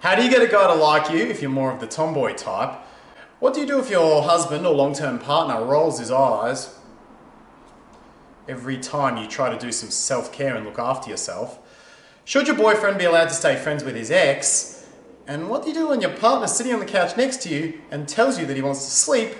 How do you get a guy to like you if you're more of the tomboy type? What do you do if your husband or long-term partner rolls his eyes every time you try to do some self-care and look after yourself? Should your boyfriend be allowed to stay friends with his ex? And what do you do when your partner's sitting on the couch next to you and tells you that he wants to sleep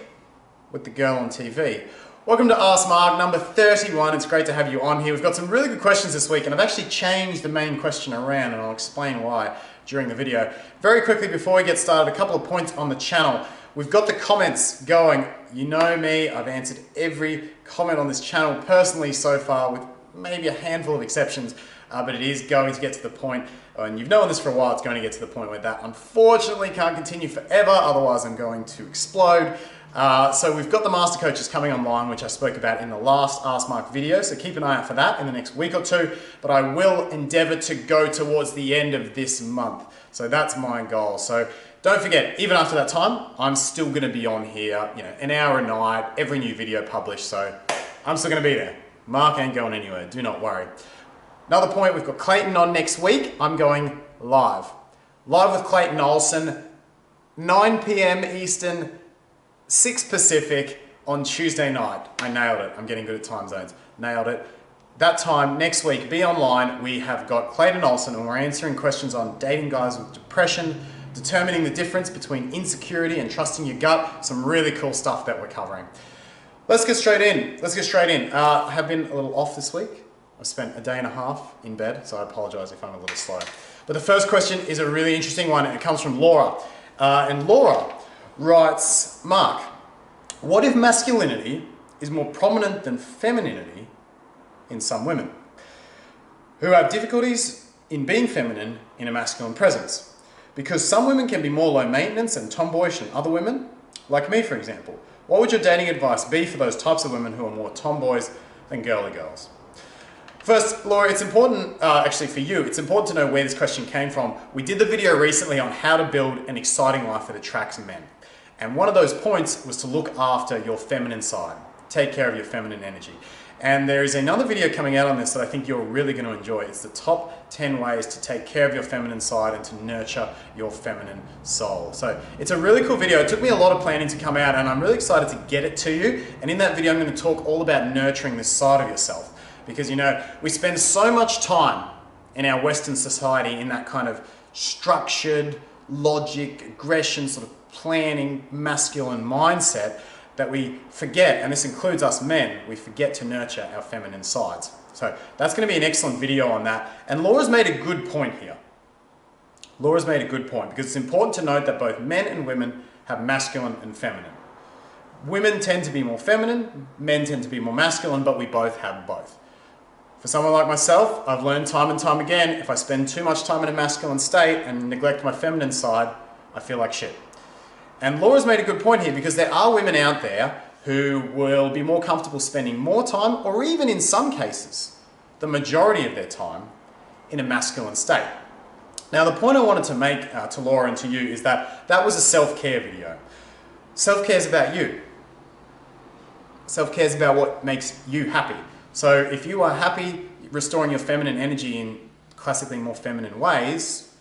with the girl on TV? Welcome to Ask Mark, number 31. It's great to have you on here. We've got some really good questions this week, and I've actually changed the main question around, and I'll explain why during the video. Very quickly, before we get started, a couple of points on the channel. We've got the comments going. You know me, I've answered every comment on this channel personally so far, with maybe a handful of exceptions, but it is going to get to the point, and you've known this for a while, it's going to get to the point where that unfortunately can't continue forever, otherwise I'm going to explode. So we've got the master coaches coming online, which I spoke about in the last Ask Mark video, so keep an eye out for that in the next week or two, but I will endeavor to go towards the end of this month. So that's my goal. So don't forget, even after that time, I'm still gonna be on here, an hour a night, every new video published, so I'm still gonna be there. Mark ain't going anywhere, do not worry. Another point, we've got Clayton on next week. I'm going live. Live with Clayton Olsen, 9 p.m. Eastern, 6 Pacific on Tuesday night. I nailed it. I'm getting good at time zones. Nailed it. That time next week, be online. We have got Clayton Olsen and we're answering questions on dating guys with depression, determining the difference between insecurity and trusting your gut. Some really cool stuff that we're covering. Let's get straight in. I have been a little off this week. I've spent a day and a half in bed, so I apologize if I'm a little slow. But the first question is a really interesting one, and it comes from Laura. And Laura writes, Mark, what if masculinity is more prominent than femininity in some women who have difficulties in being feminine in a masculine presence? Because some women can be more low maintenance and tomboyish than other women, like me for example. What would your dating advice be for those types of women who are more tomboys than girly girls? First, Laura, it's important, actually for you, it's important to know where this question came from. We did the video recently on how to build an exciting life that attracts men. And one of those points was to look after your feminine side, take care of your feminine energy. And there is another video coming out on this that I think you're really going to enjoy. It's the top 10 ways to take care of your feminine side and to nurture your feminine soul. So it's a really cool video. It took me a lot of planning to come out, and I'm really excited to get it to you. And in that video, I'm going to talk all about nurturing this side of yourself. Because, we spend so much time in our Western society in that kind of structured, logic, aggression, sort of planning, masculine mindset that we forget, and this includes us men, we forget to nurture our feminine sides. So that's going to be an excellent video on that. And Laura's made a good point here. Laura's made a good point because it's important to note that both men and women have masculine and feminine. Women tend to be more feminine, men tend to be more masculine, but we both have both. For someone like myself, I've learned time and time again, if I spend too much time in a masculine state and neglect my feminine side, I feel like shit. And Laura's made a good point here because there are women out there who will be more comfortable spending more time, or even in some cases, the majority of their time, in a masculine state. Now, the point I wanted to make to Laura and to you is that that was a self-care video. Self-care is about you. Self-care is about what makes you happy. So if you are happy restoring your feminine energy in classically more feminine ways,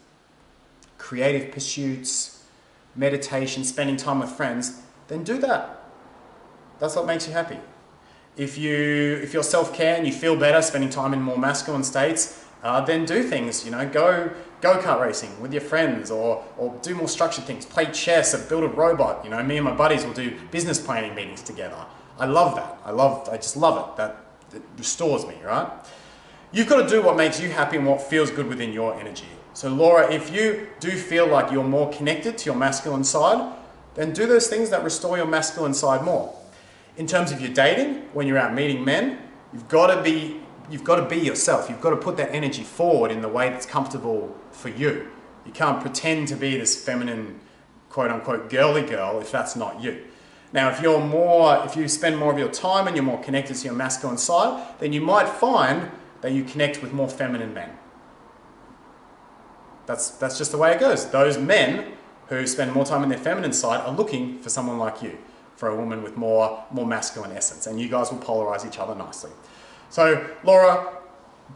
creative pursuits, meditation, spending time with friends, then do that. That's what makes you happy. If you're self-care and you feel better spending time in more masculine states, then do things, go-kart racing with your friends, or do more structured things, play chess or build a robot. Me and my buddies will do business planning meetings together. I love that. I just love it. That restores me, right? You've got to do what makes you happy and what feels good within your energy. So Laura, if you do feel like you're more connected to your masculine side, then do those things that restore your masculine side more. In terms of your dating, when you're out meeting men, you've got to be yourself. You've got to put that energy forward in the way that's comfortable for you. You can't pretend to be this feminine, quote unquote, girly girl if that's not you. Now, if you spend more of your time and you're more connected to your masculine side, then you might find that you connect with more feminine men. That's just the way it goes. Those men who spend more time in their feminine side are looking for someone like you, for a woman with more masculine essence, and you guys will polarize each other nicely. So, Laura,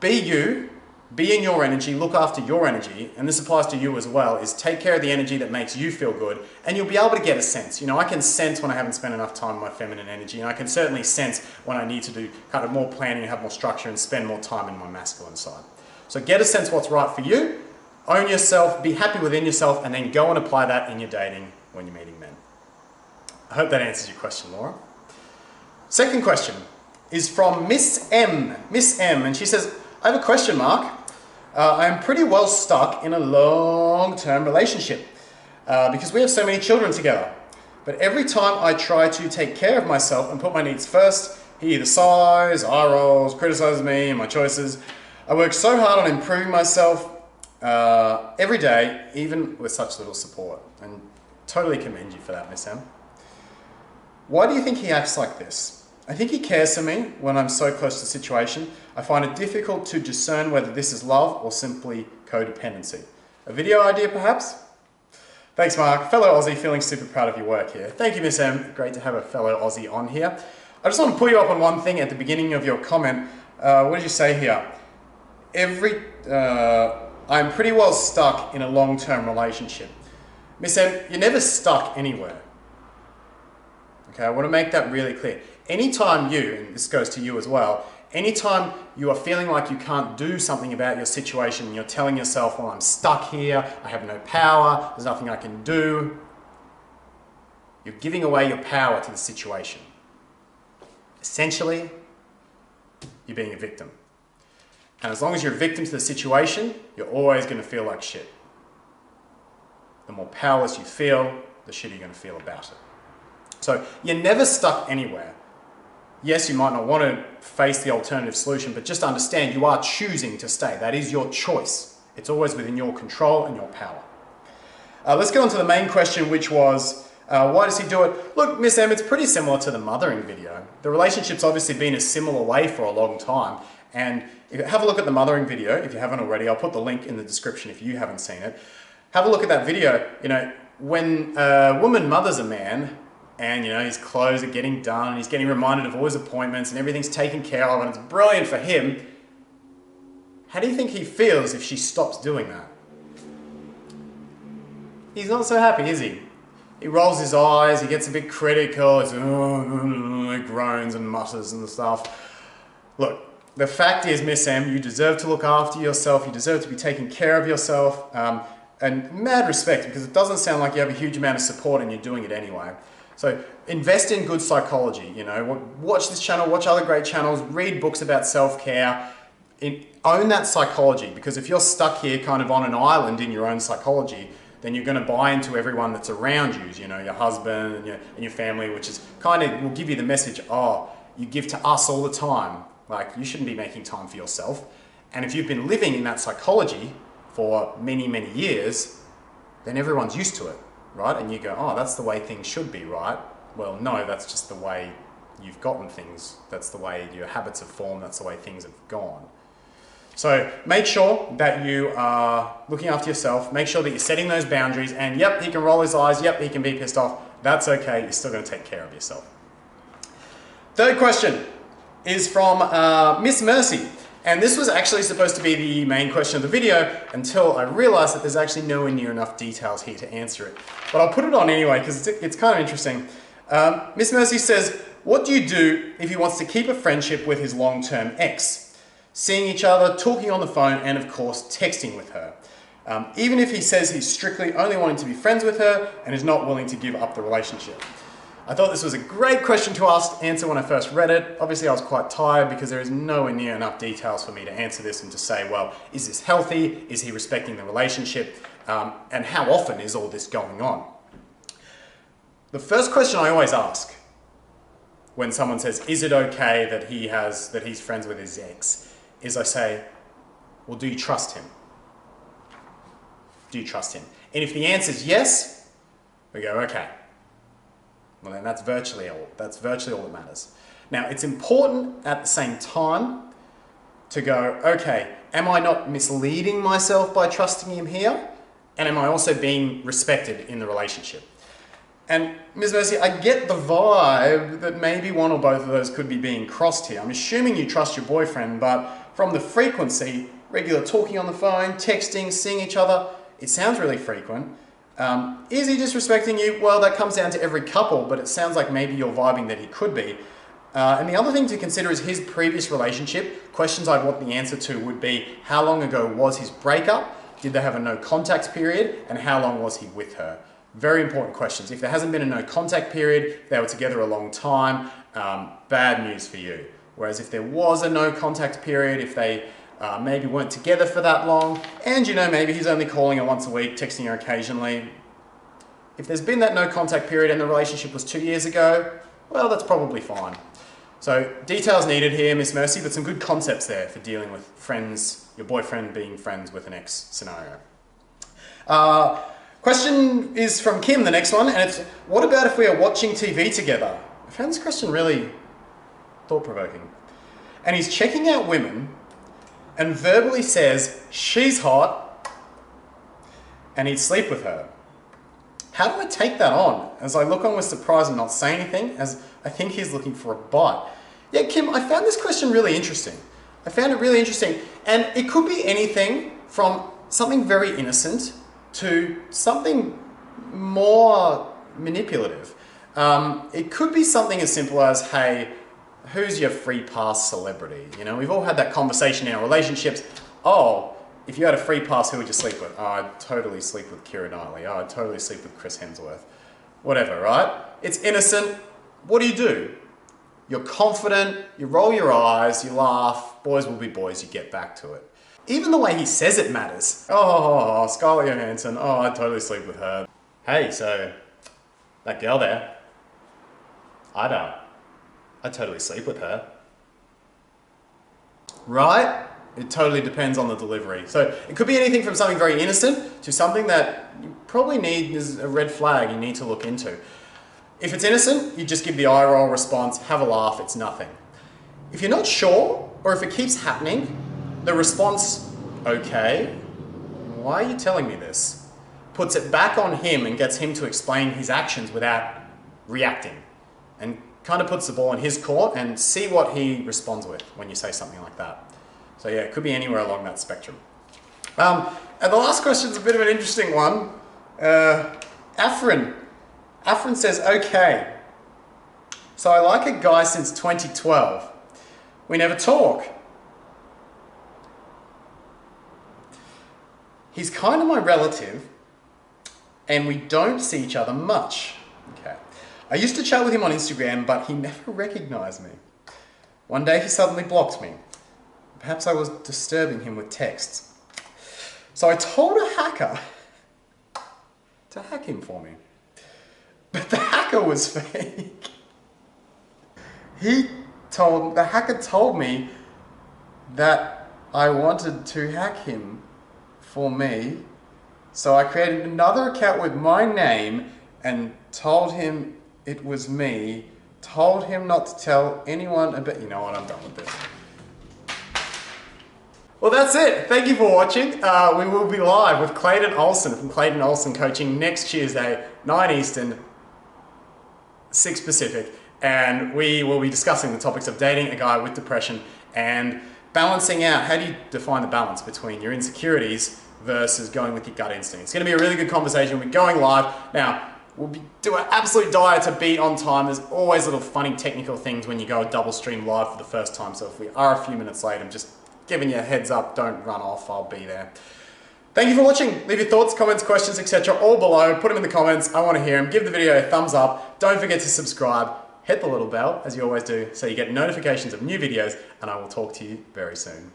be you, be in your energy, look after your energy, and this applies to you as well, is take care of the energy that makes you feel good, and you'll be able to get a sense. You know, I can sense when I haven't spent enough time on my feminine energy, and I can certainly sense when I need to do kind of more planning and have more structure and spend more time in my masculine side. So get a sense what's right for you, own yourself, be happy within yourself, and then go and apply that in your dating when you're meeting men. I hope that answers your question, Laura. Second question is from Miss M. Miss M, and she says, I have a question, Mark. I am pretty well stuck in a long-term relationship because we have so many children together. But every time I try to take care of myself and put my needs first, he either sighs, eye rolls, criticizes me and my choices. I work so hard on improving myself every day, even with such little support. And totally commend you for that, Miss M. Why do you think he acts like this? I think he cares for me when I'm so close to the situation. I find it difficult to discern whether this is love or simply codependency. A video idea, perhaps? Thanks, Mark. Fellow Aussie, feeling super proud of your work here. Thank you, Miss M. Great to have a fellow Aussie on here. I just want to pull you up on one thing at the beginning of your comment. What did you say here? I'm pretty well stuck in a long-term relationship. Miss M, you're never stuck anywhere. Okay, I want to make that really clear. Anytime you, and this goes to you as well, anytime you are feeling like you can't do something about your situation, and you're telling yourself, well, I'm stuck here, I have no power, there's nothing I can do, you're giving away your power to the situation. Essentially, you're being a victim. And as long as you're a victim to the situation, you're always going to feel like shit. The more powerless you feel, the shittier you're going to feel about it. So you're never stuck anywhere. Yes, you might not want to face the alternative solution, but just understand you are choosing to stay. That is your choice. It's always within your control and your power. Let's get on to the main question, which was, why does he do it? Look, Miss M, it's pretty similar to the mothering video. The relationship's obviously been a similar way for a long time. And have a look at the mothering video if you haven't already. I'll put the link in the description if you haven't seen it. Have a look at that video. You know, when a woman mothers a man, and you know, his clothes are getting done, and he's getting reminded of all his appointments, and everything's taken care of, and it's brilliant for him. How do you think he feels if she stops doing that? He's not so happy, is he? He rolls his eyes, he gets a bit critical, he groans and mutters and stuff. Look, the fact is, Miss M, you deserve to look after yourself, you deserve to be taking care of yourself, and mad respect, because it doesn't sound like you have a huge amount of support and you're doing it anyway. So invest in good psychology, you know, watch this channel, watch other great channels, read books about self-care, own that psychology, because if you're stuck here kind of on an island in your own psychology, then you're going to buy into everyone that's around you, you know, your husband and your family, which is kind of will give you the message, oh, you give to us all the time, like you shouldn't be making time for yourself. And if you've been living in that psychology for many, many years, then everyone's used to it. Right? And you go, oh, that's the way things should be, right? Well, no, that's just the way you've gotten things. That's the way your habits have formed. That's the way things have gone. So make sure that you are looking after yourself. Make sure that you're setting those boundaries. And yep, he can roll his eyes. Yep, he can be pissed off. That's okay. You're still going to take care of yourself. Third question is from Miss Mercy. And this was actually supposed to be the main question of the video until I realized that there's actually nowhere near enough details here to answer it. But I'll put it on anyway because it's kind of interesting. Miss Mercy says, what do you do if he wants to keep a friendship with his long-term ex? Seeing each other, talking on the phone, and of course texting with her. Even if he says he's strictly only wanting to be friends with her and is not willing to give up the relationship. I thought this was a great question to answer when I first read it. Obviously I was quite tired because there is nowhere near enough details for me to answer this and to say, well, is this healthy? Is he respecting the relationship? And how often is all this going on? The first question I always ask when someone says, is it okay that he's friends with his ex, is I say, well, do you trust him? Do you trust him? And if the answer is yes, we go, okay. Well, then that's virtually all that matters. Now, it's important at the same time to go, okay, am I not misleading myself by trusting him here? And am I also being respected in the relationship? And Ms. Mercy, I get the vibe that maybe one or both of those could be being crossed here. I'm assuming you trust your boyfriend, but from the frequency, regular talking on the phone, texting, seeing each other. It sounds really frequent. Is he disrespecting you? Well, that comes down to every couple, but it sounds like maybe you're vibing that he could be. And the other thing to consider is his previous relationship. Questions I'd want the answer to would be, how long ago was his breakup? Did they have a no contact period? And how long was he with her? Very important questions. If there hasn't been a no contact period, they were together a long time, bad news for you. Whereas if there was a no contact period, if they maybe weren't together for that long, and you know, maybe he's only calling her once a week, texting her occasionally. If there's been that no contact period and the relationship was 2 years ago, well, that's probably fine. So details needed here, Miss Mercy, but some good concepts there for dealing with friends, your boyfriend being friends with an ex scenario. Question is from Kim, the next one, and it's, what about if we are watching TV together? I found this question really thought-provoking. And he's checking out women and verbally says, she's hot, and he'd sleep with her. How do I take that on? As I look on with surprise and not say anything, as I think he's looking for a bite. Yeah, Kim, I found this question really interesting. I found it really interesting. And it could be anything from something very innocent to something more manipulative. It could be something as simple as, hey, who's your free pass celebrity? You know, we've all had that conversation in our relationships. Oh, if you had a free pass, who would you sleep with? Oh, I'd totally sleep with Keira Knightley. Oh, I'd totally sleep with Chris Hemsworth. Whatever, right? It's innocent. What do? You're confident, you roll your eyes, you laugh, boys will be boys, you get back to it. Even the way he says it matters. Oh, Scarlett Johansson, oh, I'd totally sleep with her. Hey, so, that girl there, I'd totally sleep with her. Right? It totally depends on the delivery. So it could be anything from something very innocent to something that you probably need is a red flag you need to look into. If it's innocent, you just give the eye roll response, have a laugh, it's nothing. If you're not sure, or if it keeps happening, the response, okay, why are you telling me this? Puts it back on him and gets him to explain his actions without reacting. And kind of puts the ball in his court and see what he responds with when you say something like that. So yeah, it could be anywhere along that spectrum. And the last question is a bit of an interesting one. Afrin says, okay, so I like a guy since 2012. We never talk. He's kind of my relative and we don't see each other much. Okay. I used to chat with him on Instagram, but he never recognized me. One day he suddenly blocked me. Perhaps I was disturbing him with texts. So I told a hacker to hack him for me. But the hacker was fake. The hacker told me that I wanted to hack him for me. So I created another account with my name and told him it was me, told him not to tell anyone about, you know what, I'm done with this. Well, that's it. Thank you for watching. We will be live with Clayton Olsen from Clayton Olsen Coaching next Tuesday, 9 Eastern, 6 Pacific. And we will be discussing the topics of dating a guy with depression and balancing out, how do you define the balance between your insecurities versus going with your gut instinct. It's going to be a really good conversation. We're going live. Now, we'll do an absolute diet to beat on time. There's always little funny technical things when you go double stream live for the first time. So if we are a few minutes late, I'm just giving you a heads up, don't run off, I'll be there. Thank you for watching. Leave your thoughts, comments, questions, etc. all below. Put them in the comments. I want to hear them. Give the video a thumbs up. Don't forget to subscribe. Hit the little bell, as you always do, so you get notifications of new videos, and I will talk to you very soon.